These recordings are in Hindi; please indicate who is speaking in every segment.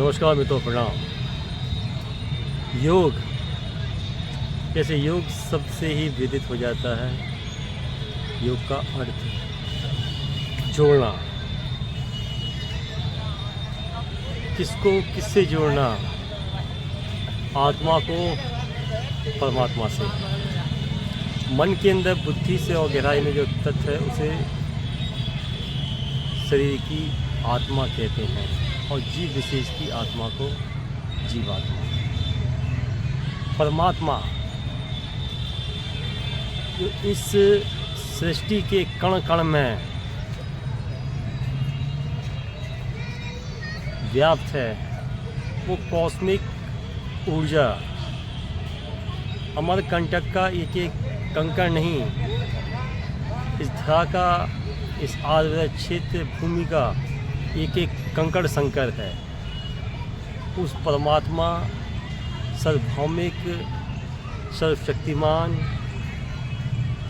Speaker 1: नमस्कार मित्रों, प्रणाम। योग, जैसे योग सबसे ही विदित हो जाता है। योग का अर्थ जोड़ना, किसको किससे जोड़ना, आत्मा को परमात्मा से। मन के अंदर बुद्धि से और गहराई में जो तत्व है उसे शरीर की आत्मा कहते हैं और जीव विशेष की आत्मा को जीवात्मा। परमात्मा जो इस सृष्टि के कण कण में व्याप्त है, वो कॉस्मिक ऊर्जा अमरकंटक का एक एक कंकड़ नहीं, इस धरा का, इस आर्द्र क्षेत्र भूमि का एक एक कंकड़ संकर है। उस परमात्मा सर्वभौमिक सर्वशक्तिमान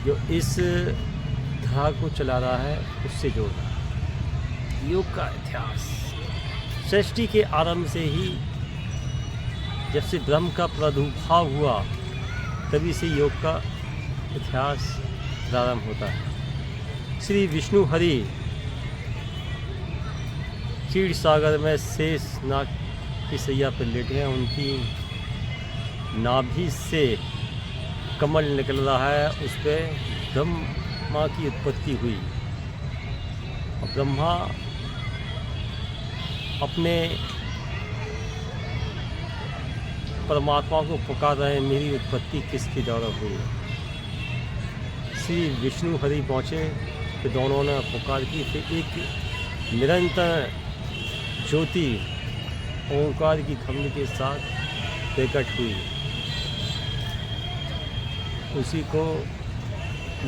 Speaker 1: जो इस धरा को चला रहा है उससे जोड़ रहा है। योग का इतिहास सृष्टि के आरंभ से ही, जब से ब्रह्म का प्रादुर्भाव हुआ तभी से योग का इतिहास प्रारंभ होता है। श्री विष्णु हरि क्षीर सागर में शेष नाग की सैया पर लेटे हैं। उनकी नाभि से कमल निकल रहा है, उस पर ब्रह्मा की उत्पत्ति हुई और ब्रह्मा अपने परमात्मा को पुकार रहे हैं, मेरी उत्पत्ति किसके द्वारा हुई। श्री विष्णु हरि पहुँचे, फिर दोनों ने पुकार की, फिर एक निरंतर ज्योति ओंकार की ध्वनि के साथ प्रकट हुई। उसी को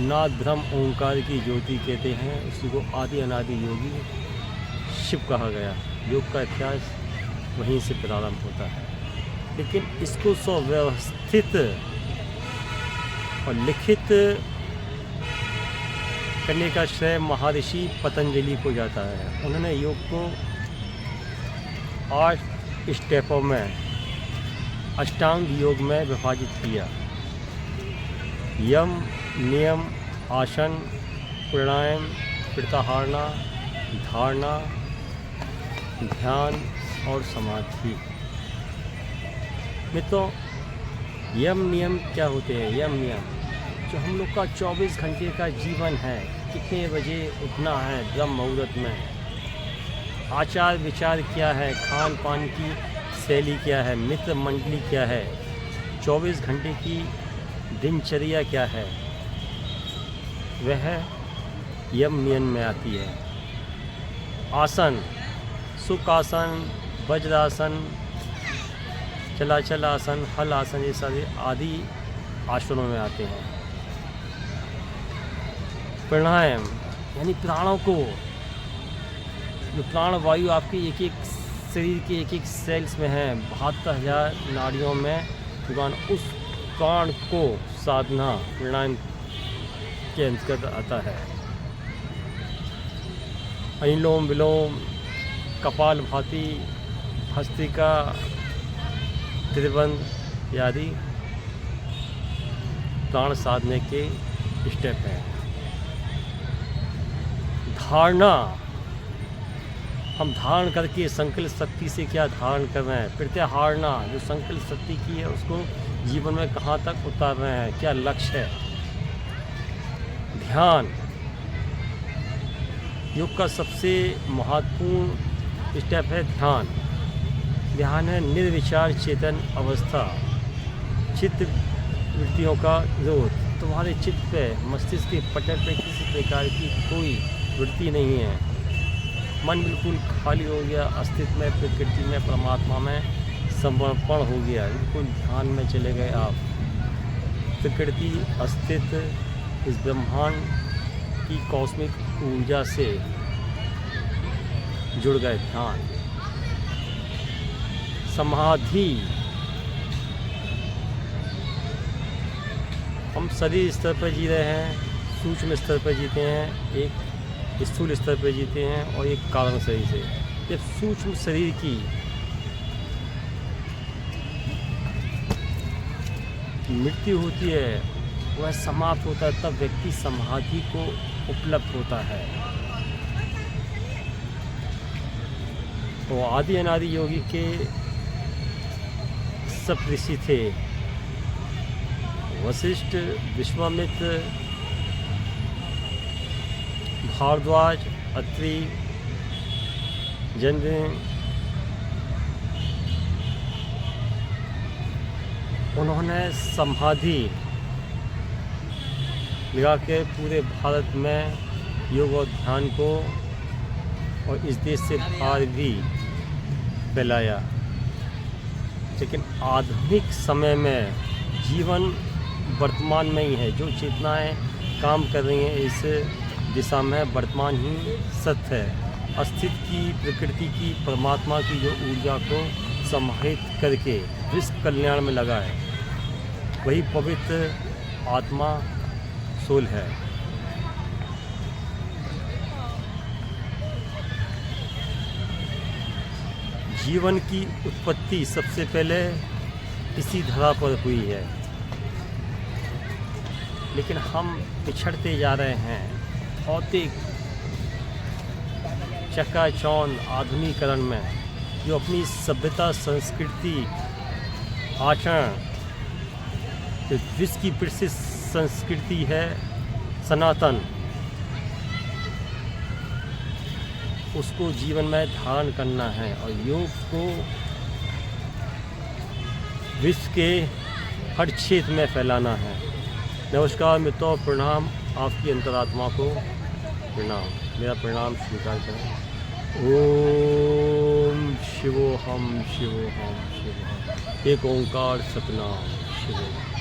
Speaker 1: नाद ब्रह्म ओंकार की ज्योति कहते हैं। उसी को आदि अनादि योगी शिव कहा गया। योग का इतिहास वहीं से प्रारंभ होता है, लेकिन इसको सुव्यवस्थित और लिखित करने का श्रेय महर्षि पतंजलि को जाता है। उन्होंने योग को 8 स्टेपों में, अष्टांग योग में विभाजित किया। यम, नियम, आसन, प्राणायाम, प्रत्याहार, धारणा, ध्यान और समाधि। मित्रों, यम नियम क्या होते हैं? यम नियम जो हम लोग का 24 घंटे का जीवन है, कितने बजे उठना है ब्रह्म मुहूर्त में, आचार विचार क्या है, खान पान की शैली क्या है, मित्र मंडली क्या है, 24 घंटे की दिनचर्या क्या है, वह यम नियम में आती है। आसन, सुखासन, वज्रासन, चलाचल आसन, हल आसन, ये सारे आदि आसनों में आते हैं। प्राणायाम यानी प्राणों को, जो प्राण वायु आपके एक एक शरीर के एक एक सेल्स में है, 72,000 नाड़ियों में भगवान, उस प्राण को साधना प्राणायाम के अंतर्गत आता है। अनुलोम विलोम, कपालभाति, भस्त्रिका, त्रिबंध आदि प्राण साधने के स्टेप हैं। धारणा, हम धारण करके संकल्प शक्ति से क्या धारण कर रहे हैं। प्रत्याहारना, जो संकल्प शक्ति की है उसको जीवन में कहाँ तक उतार रहे हैं, क्या लक्ष्य है। ध्यान, योग का सबसे महत्वपूर्ण स्टेप है ध्यान। ध्यान है निर्विचार चेतन अवस्था, चित्त वृत्तियों का विरोध। तुम्हारे चित्त पे, मस्तिष्क के पटल पे किसी प्रकार की कोई वृत्ति नहीं है। मन बिल्कुल खाली हो गया, अस्तित्व में, प्रकृति में, परमात्मा में समर्पण हो गया, बिल्कुल ध्यान में चले गए आप। प्रकृति, अस्तित्व, इस ब्रह्मांड की कॉस्मिक ऊर्जा से जुड़ गए। ध्यान। समाधि, हम शरीर स्तर पर जी रहे हैं, सूक्ष्म स्तर पर जीते हैं, एक स्थूल स्तर पर जीते हैं और एक कारण शरीर से। जब सूक्ष्म शरीर की मृत्यु होती है, वह समाप्त होता है, तब व्यक्ति समाधि को उपलब्ध होता है। तो आदि अनादि योगी के सब ऋषि थे, वशिष्ठ, विश्वामित्र, भारद्वाज, अत्रि, जन्य। उन्होंने समाधि लगा के पूरे भारत में योग और ध्यान को और इस देश से बाहर भी फैलाया। लेकिन आधुनिक समय में जीवन वर्तमान में ही है, जो चेतनाएं काम कर रही हैं इस दिशा में वर्तमान ही सत्य है। अस्तित्व की, प्रकृति की, परमात्मा की जो ऊर्जा को समाहित करके विश्व कल्याण में लगा है, वही पवित्र आत्मा सोल है। जीवन की उत्पत्ति सबसे पहले इसी धरा पर हुई है, लेकिन हम पिछड़ते जा रहे हैं। भौतिक चकाचौंध आधुनिकीकरण में जो अपनी सभ्यता, संस्कृति, आचरण, जो विश्व की प्रसिद्ध संस्कृति है सनातन, उसको जीवन में धारण करना है और योग को विश्व के हर क्षेत्र में फैलाना है। नमस्कार मित्रों, प्रणाम। आपकी अंतरात्मा को प्रणाम, मेरा प्रणाम स्वीकार करें। ओम शिवोहम शिवोहम शिवोहम। एक ओंकार सतनाम शिवोहम।